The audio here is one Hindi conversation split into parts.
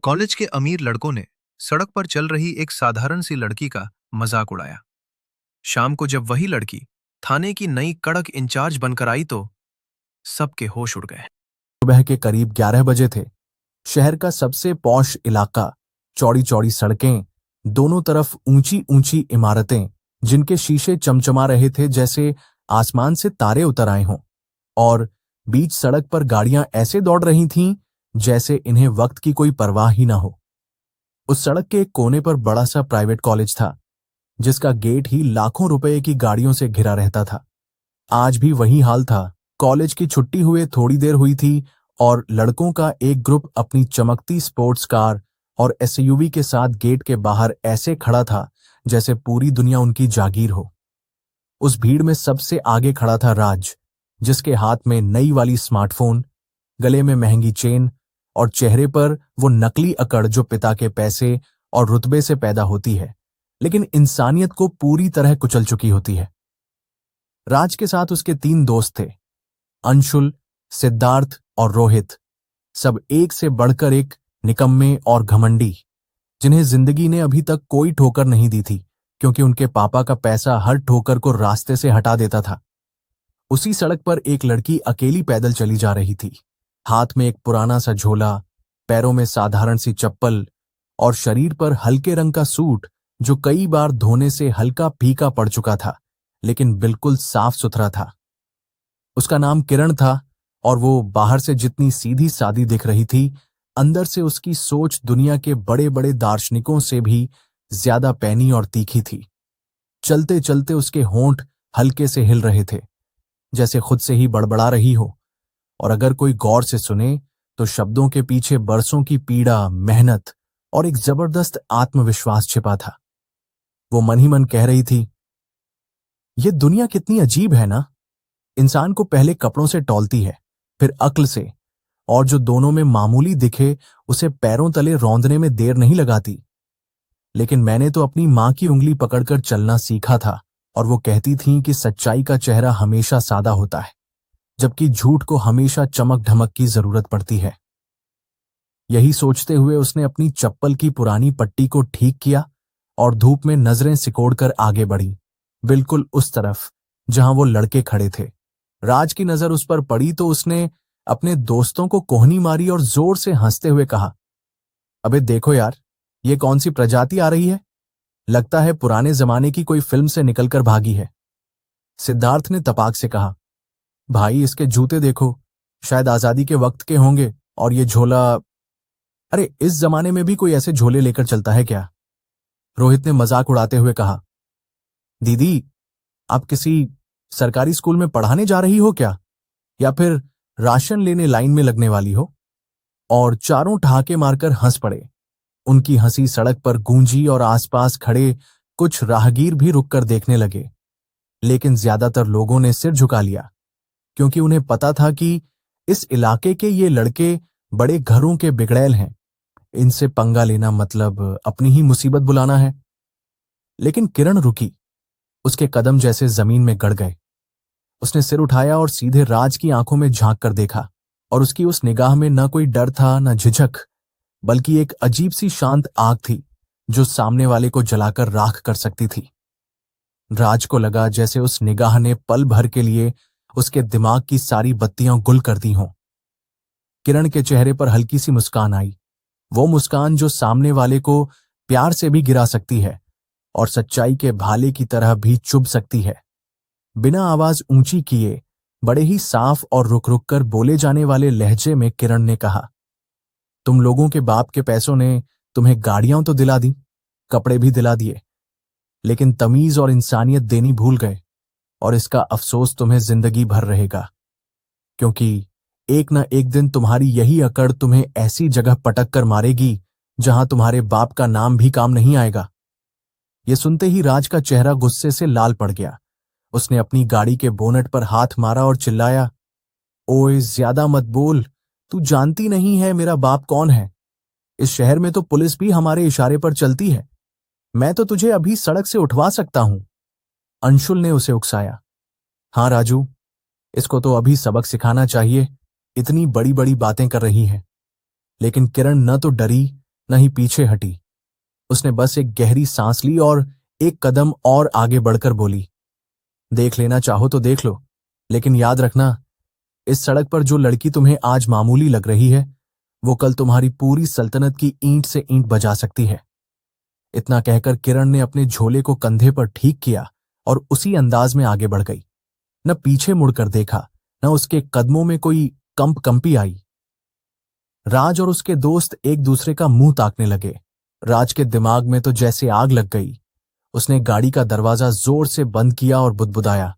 कॉलेज के अमीर लड़कों ने सड़क पर चल रही एक साधारण सी लड़की का मजाक उड़ाया। शाम को जब वही लड़की थाने की नई कड़क इंचार्ज बनकर आई तो सबके होश उड़ गए। सुबह के करीब 11 बजे थे। शहर का सबसे पॉश इलाका, चौड़ी चौड़ी सड़कें, दोनों तरफ ऊंची ऊंची इमारतें जिनके शीशे चमचमा रहे थे जैसे आसमान से तारे उतर आए हों, और बीच सड़क पर गाड़ियां ऐसे दौड़ रही थीं जैसे इन्हें वक्त की कोई परवाह ही ना हो। उस सड़क के एक कोने पर बड़ा सा प्राइवेट कॉलेज था जिसका गेट ही लाखों रुपए की गाड़ियों से घिरा रहता था। आज भी वही हाल था। कॉलेज की छुट्टी हुए थोड़ी देर हुई थी और लड़कों का एक ग्रुप अपनी चमकती स्पोर्ट्स कार और एसयूवी के साथ गेट के बाहर ऐसे खड़ा था जैसे पूरी दुनिया उनकी जागीर हो। उस भीड़ में सबसे आगे खड़ा था राज, जिसके हाथ में नई वाली स्मार्टफोन, गले में महंगी चेन और चेहरे पर वो नकली अकड़ जो पिता के पैसे और रुतबे से पैदा होती है लेकिन इंसानियत को पूरी तरह कुचल चुकी होती है। राज के साथ उसके 3 दोस्त थे, अंशुल, सिद्धार्थ और रोहित, सब एक से बढ़कर एक निकम्मे और घमंडी, जिन्हें जिंदगी ने अभी तक कोई ठोकर नहीं दी थी क्योंकि उनके पापा का पैसा हर ठोकर को रास्ते से हटा देता था। उसी सड़क पर एक लड़की अकेली पैदल चली जा रही थी, हाथ में एक पुराना सा झोला, पैरों में साधारण सी चप्पल और शरीर पर हल्के रंग का सूट जो कई बार धोने से हल्का फीका पड़ चुका था लेकिन बिल्कुल साफ सुथरा था। उसका नाम किरण था और वो बाहर से जितनी सीधी सादी दिख रही थी, अंदर से उसकी सोच दुनिया के बड़े बड़े दार्शनिकों से भी ज्यादा पैनी और तीखी थी। चलते चलते उसके होंठ हल्के से हिल रहे थे जैसे खुद से ही बड़बड़ा रही हो, और अगर कोई गौर से सुने तो शब्दों के पीछे बरसों की पीड़ा, मेहनत और एक जबरदस्त आत्मविश्वास छिपा था। वो मन ही मन कह रही थी, ये दुनिया कितनी अजीब है ना। इंसान को पहले कपड़ों से तौलती है, फिर अक्ल से, और जो दोनों में मामूली दिखे उसे पैरों तले रौंदने में देर नहीं लगाती। लेकिन मैंने तो अपनी मां की उंगली पकड़कर चलना सीखा था और वो कहती थीं कि सच्चाई का चेहरा हमेशा सादा होता है जबकि झूठ को हमेशा चमक धमक की जरूरत पड़ती है। यही सोचते हुए उसने अपनी चप्पल की पुरानी पट्टी को ठीक किया और धूप में नजरें सिकोड़कर आगे बढ़ी, बिल्कुल उस तरफ जहां वो लड़के खड़े थे। राज की नजर उस पर पड़ी तो उसने अपने दोस्तों को कोहनी मारी और जोर से हंसते हुए कहा, अबे देखो यार, ये कौन सी प्रजाति आ रही है? लगता है पुराने जमाने की कोई फिल्म से निकलकर भागी है। सिद्धार्थ ने तपाक से कहा, भाई इसके जूते देखो, शायद आजादी के वक्त के होंगे, और ये झोला, अरे इस जमाने में भी कोई ऐसे झोले लेकर चलता है क्या? रोहित ने मजाक उड़ाते हुए कहा, दीदी आप किसी सरकारी स्कूल में पढ़ाने जा रही हो क्या, या फिर राशन लेने लाइन में लगने वाली हो? और चारों ठहाके मारकर हंस पड़े। उनकी हंसी सड़क पर गूंजी और आसपास खड़े कुछ राहगीर भी रुककर देखने लगे, लेकिन ज्यादातर लोगों ने सिर झुका लिया क्योंकि उन्हें पता था कि इस इलाके के ये लड़के बड़े घरों के बिगड़ैल हैं, इनसे पंगा लेना मतलब अपनी ही मुसीबत बुलाना है। लेकिन किरण रुकी, उसके कदम जैसे जमीन में गड़ गए। उसने सिर उठाया और सीधे राज की आंखों में झांक कर देखा, और उसकी उस निगाह में न कोई डर था न झिझक, बल्कि एक अजीब सी शांत आग थी जो सामने वाले को जलाकर राख कर सकती थी। राज को लगा जैसे उस निगाह ने पल भर के लिए उसके दिमाग की सारी बत्तियां गुल कर दी हों। किरण के चेहरे पर हल्की सी मुस्कान आई, वो मुस्कान जो सामने वाले को प्यार से भी गिरा सकती है और सच्चाई के भाले की तरह भी चुभ सकती है। बिना आवाज ऊंची किए, बड़े ही साफ और रुक रुक कर बोले जाने वाले लहजे में किरण ने कहा, तुम लोगों के बाप के पैसों ने तुम्हें गाड़ियां तो दिला दी, कपड़े भी दिला दिए, लेकिन तमीज और इंसानियत देनी भूल गए, और इसका अफसोस तुम्हें जिंदगी भर रहेगा, क्योंकि एक न एक दिन तुम्हारी यही अकड़ तुम्हें ऐसी जगह पटक कर मारेगी जहां तुम्हारे बाप का नाम भी काम नहीं आएगा। ये सुनते ही राज का चेहरा गुस्से से लाल पड़ गया। उसने अपनी गाड़ी के बोनट पर हाथ मारा और चिल्लाया, ओए ज्यादा मत बोल, तू जानती नहीं है मेरा बाप कौन है। इस शहर में तो पुलिस भी हमारे इशारे पर चलती है। मैं तो तुझे अभी सड़क से उठवा सकता हूं। अंशुल ने उसे उकसाया। हाँ राजू, इसको तो अभी सबक सिखाना चाहिए, इतनी बड़ी बड़ी बातें कर रही है। लेकिन किरण न तो डरी न ही पीछे हटी। उसने बस एक गहरी सांस ली और एक कदम और आगे बढ़कर बोली, देख लेना चाहो तो देख लो, लेकिन याद रखना, इस सड़क पर जो लड़की तुम्हें आज मामूली लग रही है, वो कल तुम्हारी पूरी सल्तनत की ईंट से ईंट बजा सकती है। इतना कहकर किरण ने अपने झोले को कंधे पर ठीक किया और उसी अंदाज में आगे बढ़ गई। न पीछे मुड़कर देखा, न उसके कदमों में कोई कंपी आई। राज और उसके दोस्त एक दूसरे का मुंह ताकने लगे। राज के दिमाग में तो जैसे आग लग गई। उसने गाड़ी का दरवाजा जोर से बंद किया और बुदबुदाया,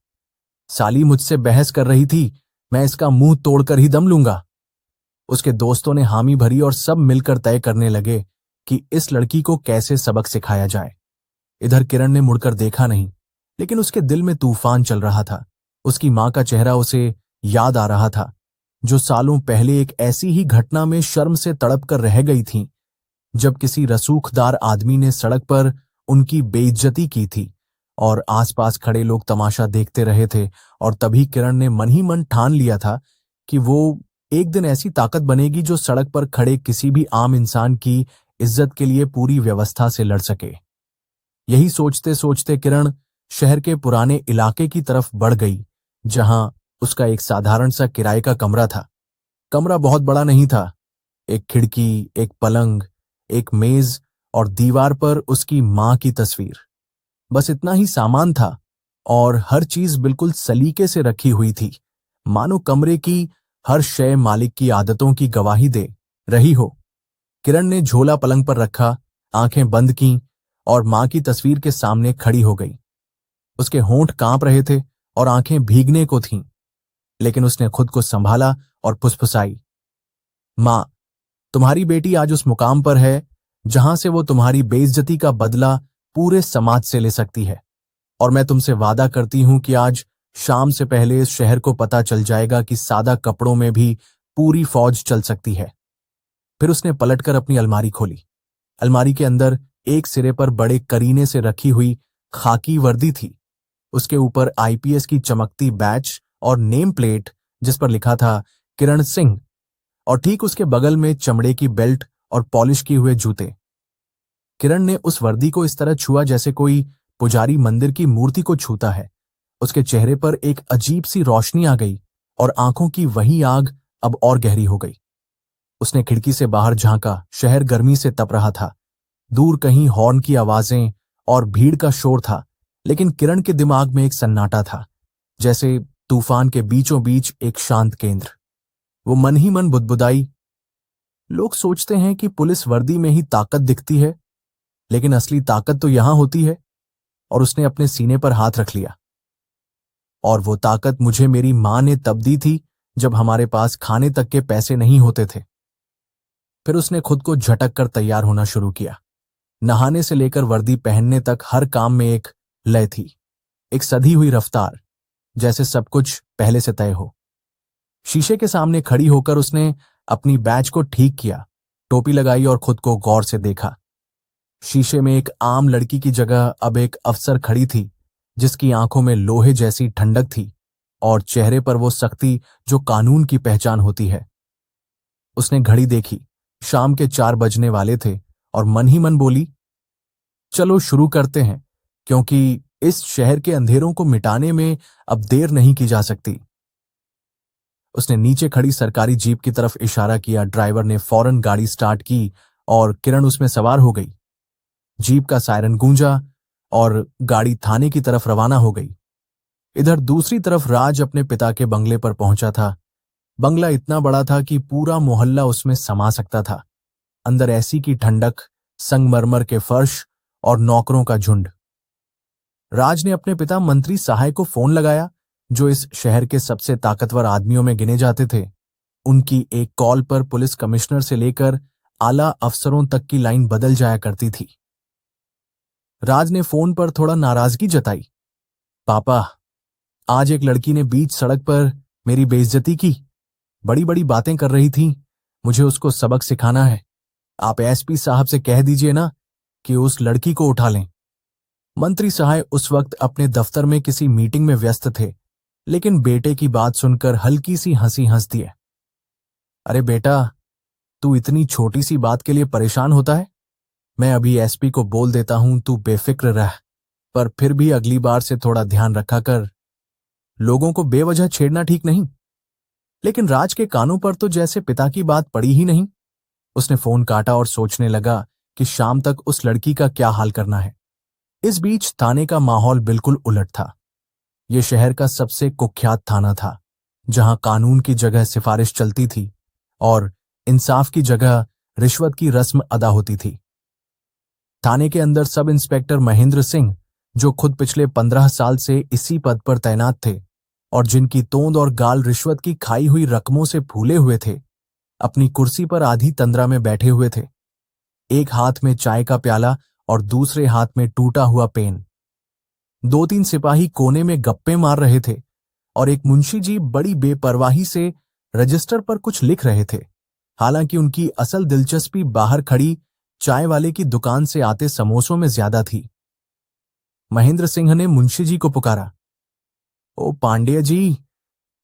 साली मुझसे बहस कर रही थी, मैं इसका मुंह तोड़कर ही दम लूंगा। उसके दोस्तों ने हामी भरी और सब मिलकर तय करने लगे कि इस लड़की को कैसे सबक सिखाया जाए। इधर किरण ने मुड़कर देखा नहीं, लेकिन उसके दिल में तूफान चल रहा था। उसकी मां का चेहरा उसे याद आ रहा था, जो सालों पहले एक ऐसी ही घटना में शर्म से तड़प कर रह गई थी, जब किसी रसूखदार आदमी ने सड़क पर उनकी बेइज्जती की थी और आसपास खड़े लोग तमाशा देखते रहे थे। और तभी किरण ने मन ही मन ठान लिया था कि वो एक दिन ऐसी ताकत बनेगी जो सड़क पर खड़े किसी भी आम इंसान की इज्जत के लिए पूरी व्यवस्था से लड़ सके। यही सोचते सोचते किरण शहर के पुराने इलाके की तरफ बढ़ गई, जहां उसका एक साधारण सा किराए का कमरा था। कमरा बहुत बड़ा नहीं था। एक खिड़की, एक पलंग, एक मेज और दीवार पर उसकी मां की तस्वीर, बस इतना ही सामान था और हर चीज बिल्कुल सलीके से रखी हुई थी, मानो कमरे की हर शय मालिक की आदतों की गवाही दे रही हो। किरण ने झोला पलंग पर रखा, आंखें बंद की और मां की तस्वीर के सामने खड़ी हो गई। उसके होंठ कांप रहे थे और आंखें भीगने को थीं, लेकिन उसने खुद को संभाला और फुसफुसाई, मां, तुम्हारी बेटी आज उस मुकाम पर है जहां से वो तुम्हारी बेइज्जती का बदला पूरे समाज से ले सकती है। और मैं तुमसे वादा करती हूं कि आज शाम से पहले इस शहर को पता चल जाएगा कि सादा कपड़ों में भी पूरी फौज चल सकती है। फिर उसने पलटकर अपनी अलमारी खोली। अलमारी के अंदर एक सिरे पर बड़े करीने से रखी हुई खाकी वर्दी थी। उसके ऊपर आईपीएस की चमकती बैच और नेम प्लेट जिस पर लिखा था किरण सिंह, और ठीक उसके बगल में चमड़े की बेल्ट और पॉलिश किए हुए जूते। किरण ने उस वर्दी को इस तरह छुआ जैसे कोई पुजारी मंदिर की मूर्ति को छूता है। उसके चेहरे पर एक अजीब सी रोशनी आ गई और आंखों की वही आग अब और गहरी हो गई। उसने खिड़की से बाहर झांका। शहर गर्मी से तप रहा था। दूर कहीं हॉर्न की आवाजें और भीड़ का शोर था, लेकिन किरण के दिमाग में एक सन्नाटा था, जैसे तूफान के बीचों बीच एक शांत केंद्र। वो मन ही मन बुदबुदाई, लोग सोचते हैं कि पुलिस वर्दी में ही ताकत दिखती है, लेकिन असली ताकत तो यहां होती है। और उसने अपने सीने पर हाथ रख लिया। और वो ताकत मुझे मेरी मां ने तब दी थी जब हमारे पास खाने तक के पैसे नहीं होते थे। फिर उसने खुद को झटक कर तैयार होना शुरू किया। नहाने से लेकर वर्दी पहनने तक हर काम में एक लय थी, एक सधी हुई रफ्तार, जैसे सब कुछ पहले से तय हो। शीशे के सामने खड़ी होकर उसने अपनी बैच को ठीक किया, टोपी लगाई और खुद को गौर से देखा। शीशे में एक आम लड़की की जगह अब एक अफसर खड़ी थी, जिसकी आंखों में लोहे जैसी ठंडक थी और चेहरे पर वो सख्ती जो कानून की पहचान होती है। उसने घड़ी देखी, शाम के 4 बजने वाले थे और मन ही मन बोली, चलो शुरू करते हैं, क्योंकि इस शहर के अंधेरों को मिटाने में अब देर नहीं की जा सकती। उसने नीचे खड़ी सरकारी जीप की तरफ इशारा किया। ड्राइवर ने फौरन गाड़ी स्टार्ट की और किरण उसमें सवार हो गई। जीप का सायरन गूंजा और गाड़ी थाने की तरफ रवाना हो गई। इधर दूसरी तरफ राज अपने पिता के बंगले पर पहुंचा था। बंगला इतना बड़ा था कि पूरा मोहल्ला उसमें समा सकता था। अंदर ऐसी की ठंडक, संगमरमर के फर्श और नौकरों का झुंड। राज ने अपने पिता मंत्री सहाय को फोन लगाया, जो इस शहर के सबसे ताकतवर आदमियों में गिने जाते थे। उनकी एक कॉल पर पुलिस कमिश्नर से लेकर आला अफसरों तक की लाइन बदल जाया करती थी। राज ने फोन पर थोड़ा नाराजगी जताई, पापा, आज एक लड़की ने बीच सड़क पर मेरी बेइज्जती की, बड़ी बड़ी बातें कर रही थी, मुझे उसको सबक सिखाना है। आप एसपी साहब से कह दीजिए ना कि उस लड़की को उठा लें। मंत्री सहाय उस वक्त अपने दफ्तर में किसी मीटिंग में व्यस्त थे, लेकिन बेटे की बात सुनकर हल्की सी हंसी हंस दिए। अरे बेटा, तू इतनी छोटी सी बात के लिए परेशान होता है? मैं अभी एसपी को बोल देता हूं, तू बेफिक्र रह। पर फिर भी अगली बार से थोड़ा ध्यान रखा कर। लोगों को बेवजह छेड़ना ठीक नहीं। लेकिन राज के कानों पर तो जैसे पिता की बात पड़ी ही नहीं। उसने फोन काटा और सोचने लगा कि शाम तक उस लड़की का क्या हाल करना है। इस बीच थाने का माहौल बिल्कुल उलट था। यह शहर का सबसे कुख्यात थाना था, जहां कानून की जगह सिफारिश चलती थी और इंसाफ की जगह रिश्वत की रस्म अदा होती थी। थाने के अंदर सब इंस्पेक्टर महेंद्र सिंह, जो खुद पिछले 15 साल से इसी पद पर तैनात थे और जिनकी तोंद और गाल रिश्वत की खाई हुई रकमों से फूले हुए थे, अपनी कुर्सी पर आधी तंद्रा में बैठे हुए थे। एक हाथ में चाय का प्याला और दूसरे हाथ में टूटा हुआ पेन। 2-3 सिपाही कोने में गप्पे मार रहे थे और एक मुंशी जी बड़ी बेपरवाही से रजिस्टर पर कुछ लिख रहे थे। हालांकि उनकी असल दिलचस्पी बाहर खड़ी चाय वाले की दुकान से आते समोसों में ज्यादा थी। महेंद्र सिंह ने मुंशी जी को पुकारा। ओ पांडेय जी,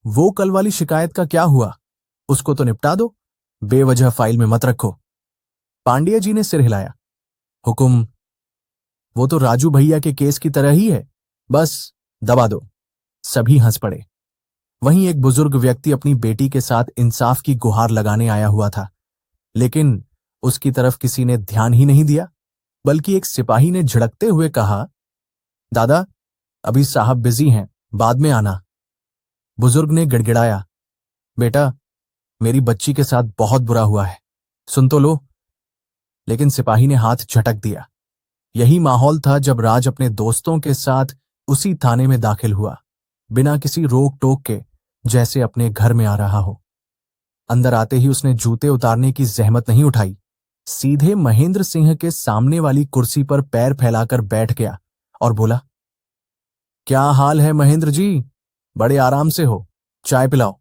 वो कल वाली शिकायत का क्या हुआ? उसको तो निपटा दो, बेवजह फाइल में मत रखो। पांडेय जी ने सिर हिलाया। हुकुम। वो तो राजू भैया के केस की तरह ही है, बस दबा दो। सभी हंस पड़े। वहीं एक बुजुर्ग व्यक्ति अपनी बेटी के साथ इंसाफ की गुहार लगाने आया हुआ था, लेकिन उसकी तरफ किसी ने ध्यान ही नहीं दिया। बल्कि एक सिपाही ने झिड़कते हुए कहा, दादा, अभी साहब बिजी हैं, बाद में आना। बुजुर्ग ने गिड़गिड़ाया, बेटा, मेरी बच्ची के साथ बहुत बुरा हुआ है, सुन तो लो। लेकिन सिपाही ने हाथ झटक दिया। यही माहौल था जब राज अपने दोस्तों के साथ उसी थाने में दाखिल हुआ, बिना किसी रोक टोक के, जैसे अपने घर में आ रहा हो। अंदर आते ही उसने जूते उतारने की जहमत नहीं उठाई। सीधे महेंद्र सिंह के सामने वाली कुर्सी पर पैर फैलाकर बैठ गया और बोला, क्या हाल है महेंद्र जी? बड़े आराम से हो, चाय पिलाओ।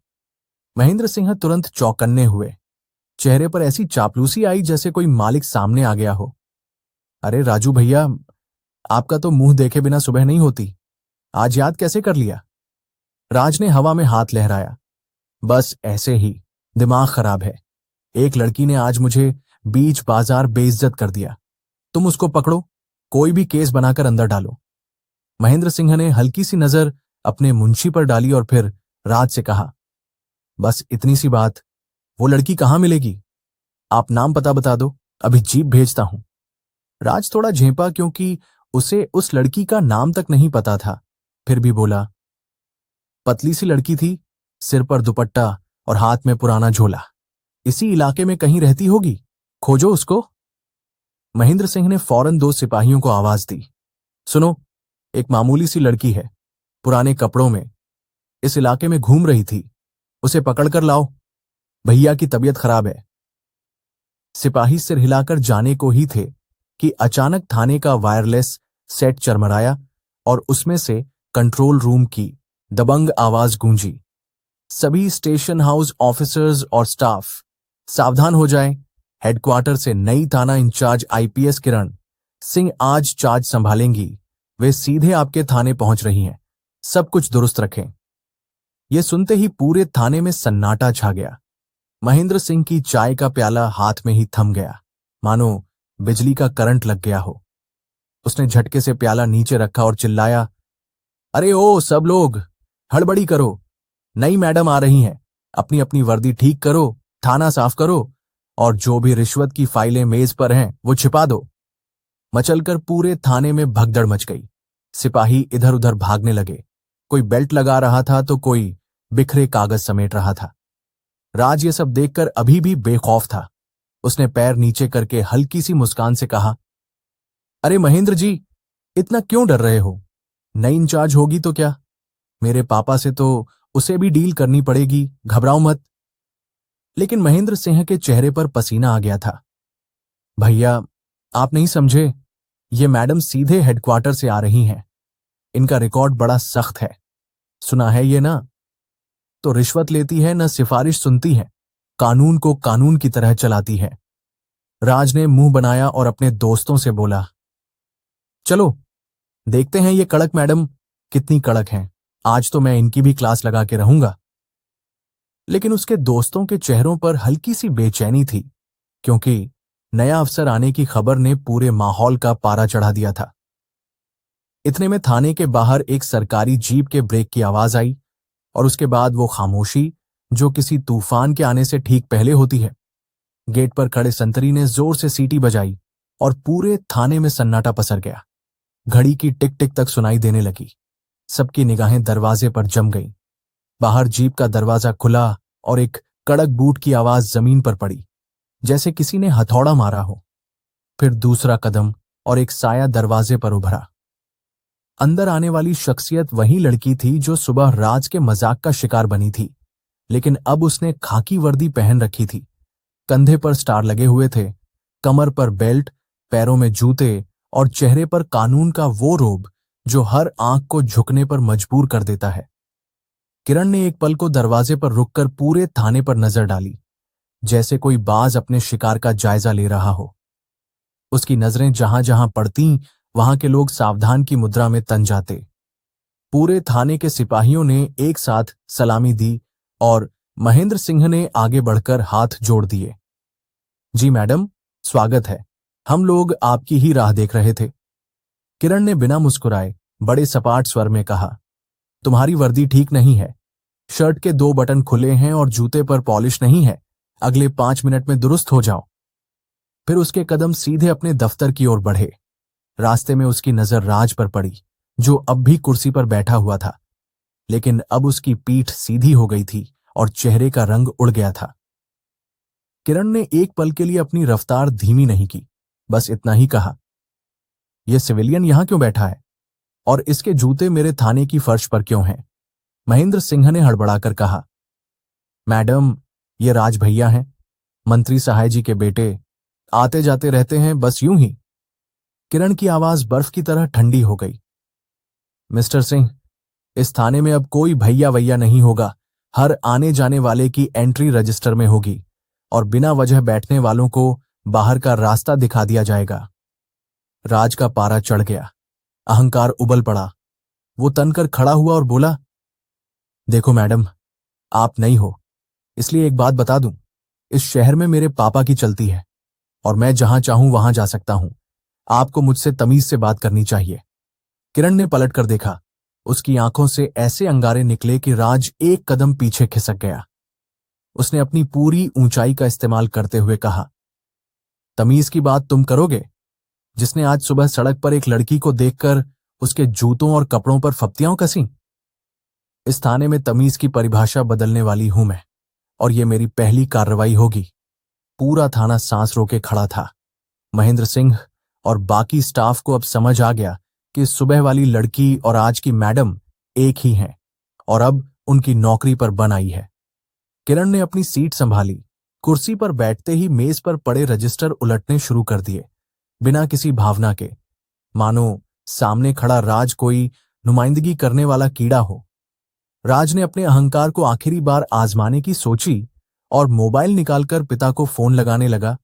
महेंद्र सिंह तुरंत चौकन्ने हुए। चेहरे पर ऐसी चापलूसी आई जैसे कोई मालिक सामने आ गया हो। अरे राजू भैया, आपका तो मुंह देखे बिना सुबह नहीं होती, आज याद कैसे कर लिया? राज ने हवा में हाथ लहराया। बस ऐसे ही, दिमाग खराब है। एक लड़की ने आज मुझे बीच बाजार बेइज्जत कर दिया। तुम उसको पकड़ो, कोई भी केस बनाकर अंदर डालो। महेंद्र सिंह ने हल्की सी नजर अपने मुंशी पर डाली और फिर राज से कहा, बस इतनी सी बात, वो लड़की कहाँ मिलेगी? आप नाम पता बता दो, अभी जीप भेजता हूं। राज थोड़ा झेंपा क्योंकि उसे उस लड़की का नाम तक नहीं पता था, फिर भी बोला, पतली सी लड़की थी, सिर पर दुपट्टा और हाथ में पुराना झोला। इसी इलाके में कहीं रहती होगी, खोजो उसको। महेंद्र सिंह ने फौरन 2 सिपाहियों को आवाज दी, सुनो, एक मामूली सी लड़की है, पुराने कपड़ों में, इस इलाके में घूम रही थी, उसे पकड़कर लाओ, भैया की तबीयत खराब है। सिपाही सिर हिलाकर जाने को ही थे कि अचानक थाने का वायरलेस सेट चरमराया और उसमें से कंट्रोल रूम की दबंग आवाज गूंजी, सभी स्टेशन हाउस ऑफिसर्स और स्टाफ सावधान हो जाएं। हेडक्वार्टर से नई थाना इंचार्ज आईपीएस किरण सिंह आज चार्ज संभालेंगी। वे सीधे आपके थाने पहुंच रही हैं, सब कुछ दुरुस्त रखें। यह सुनते ही पूरे थाने में सन्नाटा छा गया। महेंद्र सिंह की चाय का प्याला हाथ में ही थम गया, मानो बिजली का करंट लग गया हो। उसने झटके से प्याला नीचे रखा और चिल्लाया, अरे ओ सब लोग, हड़बड़ी करो, नई मैडम आ रही हैं, अपनी अपनी वर्दी ठीक करो, थाना साफ करो और जो भी रिश्वत की फाइलें मेज पर हैं वो छिपा दो। मचलकर पूरे थाने में भगदड़ मच गई। सिपाही इधर उधर भागने लगे, कोई बेल्ट लगा रहा था तो कोई बिखरे कागज समेट रहा था। राज ये सब देखकर अभी भी बेखौफ था। उसने पैर नीचे करके हल्की सी मुस्कान से कहा, अरे महेंद्र जी, इतना क्यों डर रहे हो? नई इंचार्ज होगी तो क्या, मेरे पापा से तो उसे भी डील करनी पड़ेगी, घबराओ मत। लेकिन महेंद्र सिंह के चेहरे पर पसीना आ गया था। भैया, आप नहीं समझे, ये मैडम सीधे हेडक्वार्टर से आ रही हैं, इनका रिकॉर्ड बड़ा सख्त है, सुना है ये ना? तो रिश्वत लेती है न सिफारिश सुनती है, कानून को कानून की तरह चलाती है। राज ने मुंह बनाया और अपने दोस्तों से बोला, चलो देखते हैं ये कड़क मैडम कितनी कड़क हैं, आज तो मैं इनकी भी क्लास लगा के रहूंगा। लेकिन उसके दोस्तों के चेहरों पर हल्की सी बेचैनी थी, क्योंकि नया अफसर आने की खबर ने पूरे माहौल का पारा चढ़ा दिया था। इतने में थाने के बाहर एक सरकारी जीप के ब्रेक की आवाज आई और उसके बाद वो खामोशी जो किसी तूफान के आने से ठीक पहले होती है। गेट पर खड़े संतरी ने जोर से सीटी बजाई और पूरे थाने में सन्नाटा पसर गया। घड़ी की टिक टिक तक सुनाई देने लगी। सबकी निगाहें दरवाजे पर जम गईं। बाहर जीप का दरवाजा खुला और एक कड़क बूट की आवाज जमीन पर पड़ी, जैसे किसी ने हथौड़ा मारा हो। फिर दूसरा कदम और एक साया दरवाजे पर उभरा। अंदर आने वाली शख्सियत वही लड़की थी जो सुबह राज के मजाक का शिकार बनी थी, लेकिन अब उसने खाकी वर्दी पहन रखी थी। कंधे पर स्टार लगे हुए थे, कमर पर बेल्ट, पैरों में जूते और चेहरे पर कानून का वो रोब जो हर आंख को झुकने पर मजबूर कर देता है। किरण ने एक पल को दरवाजे पर रुककर पूरे थाने पर नजर डाली, जैसे कोई बाज अपने शिकार का जायजा ले रहा हो। उसकी नजरें जहां जहां पड़तीं, वहां के लोग सावधान की मुद्रा में तन जाते। पूरे थाने के सिपाहियों ने एक साथ सलामी दी और महेंद्र सिंह ने आगे बढ़कर हाथ जोड़ दिए। जी मैडम, स्वागत है। हम लोग आपकी ही राह देख रहे थे। किरण ने बिना मुस्कुराए बड़े सपाट स्वर में कहा, तुम्हारी वर्दी ठीक नहीं है। शर्ट के 2 बटन खुले हैं और जूते पर पॉलिश नहीं है। अगले 5 मिनट में दुरुस्त हो जाओ। फिर उसके कदम सीधे अपने दफ्तर की ओर बढ़े। रास्ते में उसकी नजर राज पर पड़ी, जो अब भी कुर्सी पर बैठा हुआ था, लेकिन अब उसकी पीठ सीधी हो गई थी और चेहरे का रंग उड़ गया था। किरण ने एक पल के लिए अपनी रफ्तार धीमी नहीं की, बस इतना ही कहा, यह सिविलियन यहां क्यों बैठा है और इसके जूते मेरे थाने की फर्श पर क्यों हैं? महेंद्र सिंह ने हड़बड़ाकर कहा, मैडम, ये राज भैया हैं, मंत्री सहाय जी के बेटे, आते जाते रहते हैं, बस यूं ही। किरण की आवाज बर्फ की तरह ठंडी हो गई। मिस्टर सिंह, इस थाने में अब कोई भैया वैया नहीं होगा। हर आने जाने वाले की एंट्री रजिस्टर में होगी और बिना वजह बैठने वालों को बाहर का रास्ता दिखा दिया जाएगा। राज का पारा चढ़ गया, अहंकार उबल पड़ा। वो तनकर खड़ा हुआ और बोला, देखो मैडम, आप नहीं हो, इसलिए एक बात बता दूं, इस शहर में मेरे पापा की चलती है और मैं जहां चाहूं वहां जा सकता हूं। आपको मुझसे तमीज से बात करनी चाहिए। किरण ने पलट कर देखा। उसकी आंखों से ऐसे अंगारे निकले कि राज एक कदम पीछे खिसक गया। उसने अपनी पूरी ऊंचाई का इस्तेमाल करते हुए कहा, तमीज की बात तुम करोगे, जिसने आज सुबह सड़क पर एक लड़की को देखकर उसके जूतों और कपड़ों पर फप्तियां कसी? इस थाने में तमीज की परिभाषा बदलने वाली हूं मैं, और यह मेरी पहली कार्रवाई होगी। पूरा थाना सांस रोके खड़ा था। महेंद्र सिंह और बाकी स्टाफ को अब समझ आ गया कि सुबह वाली लड़की और आज की मैडम एक ही हैं और अब उनकी नौकरी पर बन आई है। किरण ने अपनी सीट संभाली। कुर्सी पर बैठते ही मेज पर पड़े रजिस्टर उलटने शुरू कर दिए, बिना किसी भावना के, मानो सामने खड़ा राज कोई नुमाइंदगी करने वाला कीड़ा हो। राज ने अपने अहंकार को आखिरी बार आजमाने की सोची और मोबाइल निकालकर पिता को फोन लगाने लगा।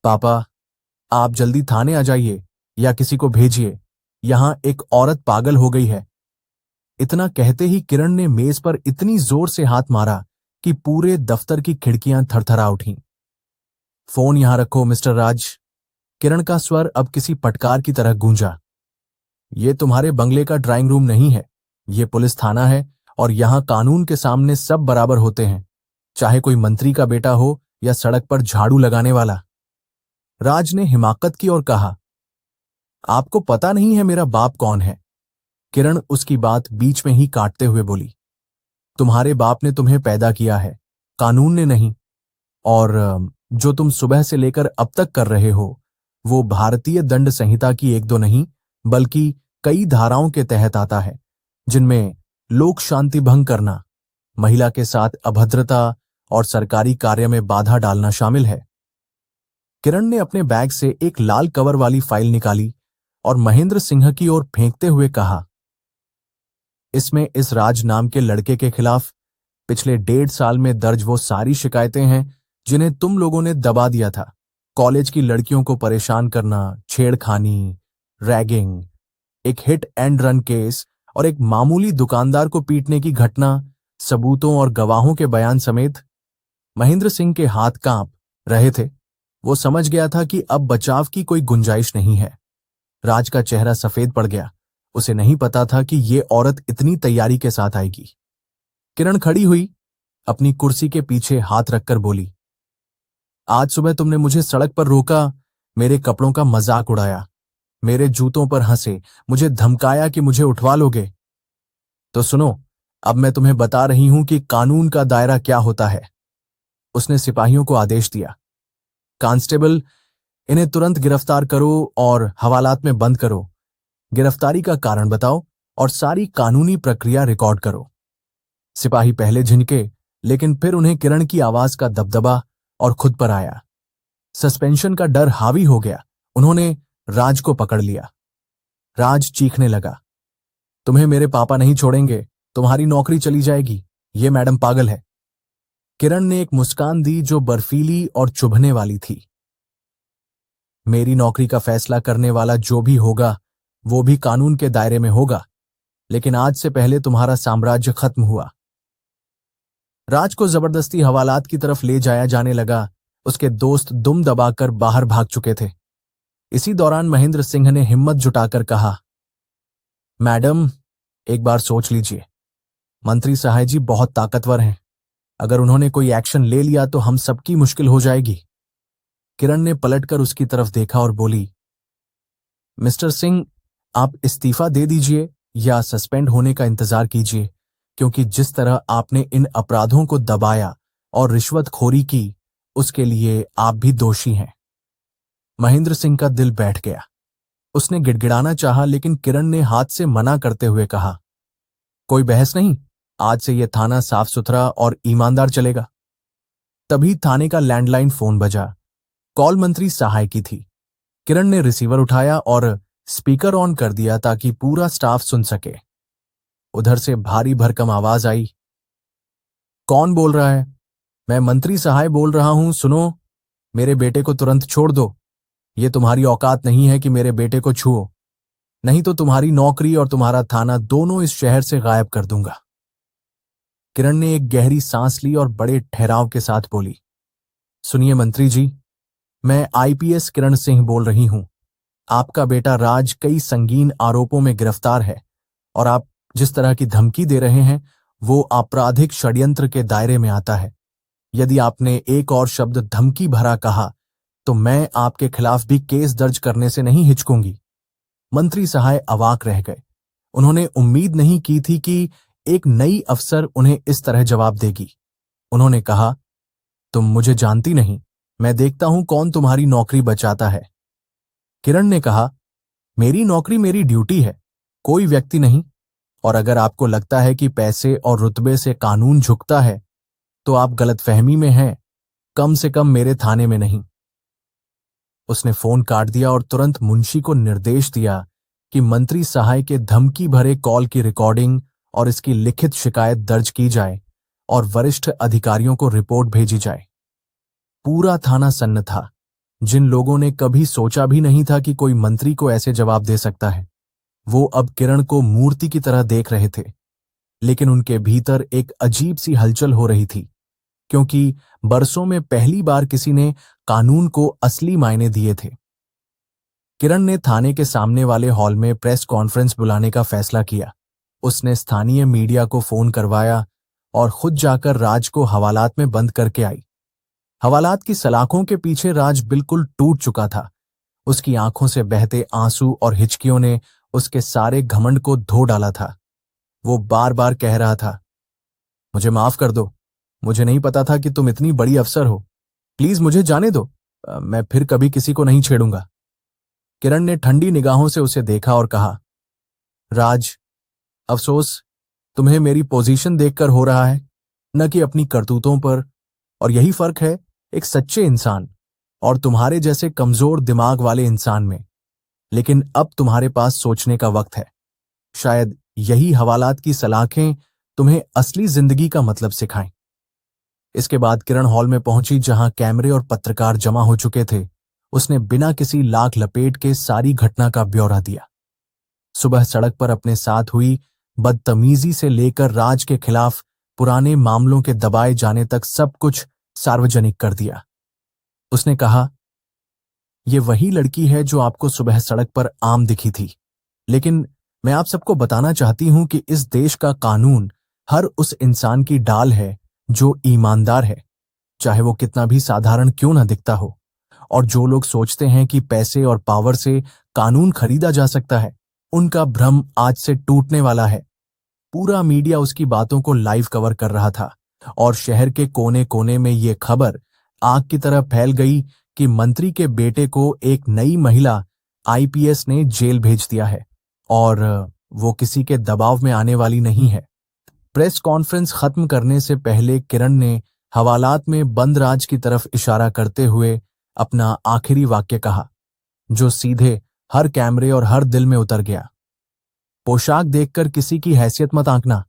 पापा, आप जल्दी थाने आ जाइए या किसी को भेजिए, यहां एक औरत पागल हो गई है। इतना कहते ही किरण ने मेज पर इतनी जोर से हाथ मारा कि पूरे दफ्तर की खिड़कियां थरथरा उठीं। फोन यहां रखो मिस्टर राज। किरण का स्वर अब किसी पटकार की तरह गूंजा। ये तुम्हारे बंगले का ड्राइंग रूम नहीं है, ये पुलिस थाना है और यहां कानून के सामने सब बराबर होते हैं, चाहे कोई मंत्री का बेटा हो या सड़क पर झाड़ू लगाने वाला। राज ने हिमाकत की और कहा, आपको पता नहीं है मेरा बाप कौन है? किरण उसकी बात बीच में ही काटते हुए बोली, तुम्हारे बाप ने तुम्हें पैदा किया है, कानून ने नहीं। और जो तुम सुबह से लेकर अब तक कर रहे हो वो भारतीय दंड संहिता की 1-2 नहीं बल्कि कई धाराओं के तहत आता है, जिनमें लोक शांति भंग करना, महिला के साथ अभद्रता और सरकारी कार्य में बाधा डालना शामिल है। किरण ने अपने बैग से एक लाल कवर वाली फाइल निकाली और महेंद्र सिंह की ओर फेंकते हुए कहा, इसमें इस राज नाम के लड़के के खिलाफ पिछले 1.5 साल में दर्ज वो सारी शिकायतें हैं जिन्हें तुम लोगों ने दबा दिया था। कॉलेज की लड़कियों को परेशान करना, छेड़खानी, रैगिंग, एक हिट एंड रन केस और एक मामूली दुकानदार को पीटने की घटना, सबूतों और गवाहों के बयान समेत। महेंद्र सिंह के हाथ कांप रहे थे वो समझ गया था कि अब बचाव की कोई गुंजाइश नहीं है। राज का चेहरा सफेद पड़ गया। उसे नहीं पता था कि ये औरत इतनी तैयारी के साथ आएगी। किरण खड़ी हुई, अपनी कुर्सी के पीछे हाथ रखकर बोली, आज सुबह तुमने मुझे सड़क पर रोका, मेरे कपड़ों का मजाक उड़ाया, मेरे जूतों पर हंसे, मुझे धमकाया कि मुझे उठवा लोगे। तो सुनो, अब मैं तुम्हें बता रही हूं कि कानून का दायरा क्या होता है। उसने सिपाहियों को आदेश दिया, कांस्टेबल, इन्हें तुरंत गिरफ्तार करो और हवालात में बंद करो। गिरफ्तारी का कारण बताओ और सारी कानूनी प्रक्रिया रिकॉर्ड करो। सिपाही पहले झिनके, लेकिन फिर उन्हें किरण की आवाज का दबदबा और खुद पर आया। सस्पेंशन का डर हावी हो गया। उन्होंने राज को पकड़ लिया। राज चीखने लगा, तुम्हें मेरे पापा नहीं छोड़ेंगे, तुम्हारी नौकरी चली जाएगी, ये मैडम पागल है। किरण ने एक मुस्कान दी जो बर्फीली और चुभने वाली थी। मेरी नौकरी का फैसला करने वाला जो भी होगा वो भी कानून के दायरे में होगा, लेकिन आज से पहले तुम्हारा साम्राज्य खत्म हुआ। राज को जबरदस्ती हवालात की तरफ ले जाया जाने लगा। उसके दोस्त दुम दबाकर बाहर भाग चुके थे। इसी दौरान महेंद्र सिंह ने हिम्मत जुटाकर कहा, मैडम, एक बार सोच लीजिए। मंत्री साहब जी बहुत ताकतवर हैं। अगर उन्होंने कोई एक्शन ले लिया तो हम सबकी मुश्किल हो जाएगी। किरण ने पलटकर उसकी तरफ देखा और बोली, मिस्टर सिंह, आप इस्तीफा दे दीजिए या सस्पेंड होने का इंतजार कीजिए, क्योंकि जिस तरह आपने इन अपराधों को दबाया और रिश्वतखोरी की, उसके लिए आप भी दोषी हैं। महेंद्र सिंह का दिल बैठ गया। उसने गिड़गिड़ाना चाहा, लेकिन किरण ने हाथ से मना करते हुए कहा, कोई बहस नहीं, आज से यह थाना साफ सुथरा और ईमानदार चलेगा। तभी थाने का लैंडलाइन फोन बजा। कॉल मंत्री सहाय की थी। किरण ने रिसीवर उठाया और स्पीकर ऑन कर दिया ताकि पूरा स्टाफ सुन सके। उधर से भारी भरकम आवाज आई, कौन बोल रहा है? मैं मंत्री सहाय बोल रहा हूं, सुनो, मेरे बेटे को तुरंत छोड़ दो। ये तुम्हारी औकात नहीं है कि मेरे बेटे को छुओ, नहीं तो तुम्हारी नौकरी और तुम्हारा थाना दोनों इस शहर से गायब कर दूंगा। किरण ने एक गहरी सांस ली और बड़े ठहराव के साथ बोली, सुनिए मंत्री जी, मैं आईपीएस किरण सिंह बोल रही हूं। आपका बेटा राज कई संगीन आरोपों में गिरफ्तार है और आप जिस तरह की धमकी दे रहे हैं वो आपराधिक षड्यंत्र के दायरे में आता है। यदि आपने एक और शब्द धमकी भरा कहा तो मैं आपके खिलाफ भी केस दर्ज करने से नहीं हिचकूंगी। मंत्री सहाय अवाक रह गए। उन्होंने उम्मीद नहीं की थी कि एक नई अफसर उन्हें इस तरह जवाब देगी। उन्होंने कहा, तुम मुझे जानती नहीं, मैं देखता हूं कौन तुम्हारी नौकरी बचाता है। किरण ने कहा, मेरी नौकरी मेरी ड्यूटी है, कोई व्यक्ति नहीं, और अगर आपको लगता है कि पैसे और रुतबे से कानून झुकता है तो आप गलतफहमी में हैं, कम से कम मेरे थाने में नहीं। उसने फोन काट दिया और तुरंत मुंशी को निर्देश दिया कि मंत्री सहाय के धमकी भरे कॉल की रिकॉर्डिंग और इसकी लिखित शिकायत दर्ज की जाए और वरिष्ठ अधिकारियों को रिपोर्ट भेजी जाए। पूरा थाना सन्न था। जिन लोगों ने कभी सोचा भी नहीं था कि कोई मंत्री को ऐसे जवाब दे सकता है, वो अब किरण को मूर्ति की तरह देख रहे थे। लेकिन उनके भीतर एक अजीब सी हलचल हो रही थी, क्योंकि बरसों में पहली बार किसी ने कानून को असली मायने दिए थे। किरण ने थाने के सामने वाले हॉल में प्रेस कॉन्फ्रेंस बुलाने का फैसला किया। उसने स्थानीय मीडिया को फोन करवाया और खुद जाकर राज को हवालात में बंद करके आई। हवालात की सलाखों के पीछे राज बिल्कुल टूट चुका था। उसकी आंखों से बहते आंसू और हिचकियों ने उसके सारे घमंड को धो डाला था। वो बार बार कह रहा था, मुझे माफ कर दो, मुझे नहीं पता था कि तुम इतनी बड़ी अफसर हो, प्लीज मुझे जाने दो, मैं फिर कभी किसी को नहीं छेड़ूंगा। किरण ने ठंडी निगाहों से उसे देखा और कहा, राज, अफसोस तुम्हें मेरी पोजीशन देखकर हो रहा है, न कि अपनी करतूतों पर, और यही फर्क है एक सच्चे इंसान और तुम्हारे जैसे कमजोर दिमाग वाले इंसान में। लेकिन अब तुम्हारे पास सोचने का वक्त है। शायद यही हवालात की सलाखें तुम्हें असली जिंदगी का मतलब सिखाएं। इसके बाद किरण हॉल में पहुंची जहां कैमरे और पत्रकार जमा हो चुके थे। उसने बिना किसी लाख लपेट के सारी घटना का ब्यौरा दिया। सुबह सड़क पर अपने साथ हुई बदतमीजी से लेकर राज के खिलाफ पुराने मामलों के दबाए जाने तक सब कुछ सार्वजनिक कर दिया। उसने कहा, ये वही लड़की है जो आपको सुबह सड़क पर आम दिखी थी। लेकिन मैं आप सबको बताना चाहती हूं कि इस देश का कानून हर उस इंसान की ढाल है जो ईमानदार है, चाहे वो कितना भी साधारण क्यों ना दिखता हो। और जो लोग सोचते हैं कि पैसे और पावर से कानून खरीदा जा सकता है, उनका भ्रम आज से टूटने वाला है। पूरा मीडिया उसकी बातों को लाइव कवर कर रहा था और शहर के कोने कोने में ये खबर आग की तरह फैल गई कि मंत्री के बेटे को एक नई महिला आईपीएस ने जेल भेज दिया है और वो किसी के दबाव में आने वाली नहीं है। प्रेस कॉन्फ्रेंस खत्म करने से पहले किरण ने हवालात में बंद राज की तरफ इशारा करते हुए अपना आखिरी वाक्य कहा, जो सीधे हर कैमरे और हर दिल में उतर गया। पोशाक देखकर किसी की हैसियत मत आंकना,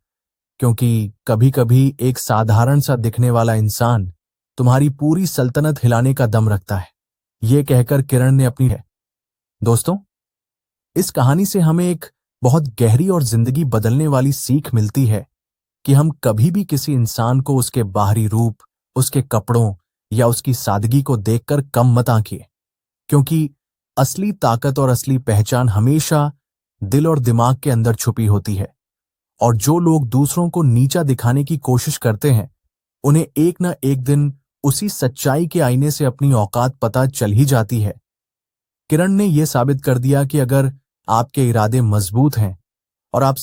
क्योंकि कभी कभी एक साधारण सा दिखने वाला इंसान तुम्हारी पूरी सल्तनत हिलाने का दम रखता है। ये कहकर किरण ने अपनी है। दोस्तों, इस कहानी से हमें एक बहुत गहरी और जिंदगी बदलने वाली सीख मिलती है कि हम कभी भी किसी इंसान को उसके बाहरी रूप, उसके कपड़ों या उसकी सादगी को देखकर कम मत आंकिए, क्योंकि असली ताकत और असली पहचान हमेशा दिल और दिमाग के अंदर छुपी होती है। और जो लोग दूसरों को नीचा दिखाने की कोशिश करते हैं, उन्हें एक न एक दिन उसी सच्चाई के आईने से अपनी औकात पता चल ही जाती है। किरण ने यह साबित कर दिया कि अगर आपके इरादे मजबूत हैं और आप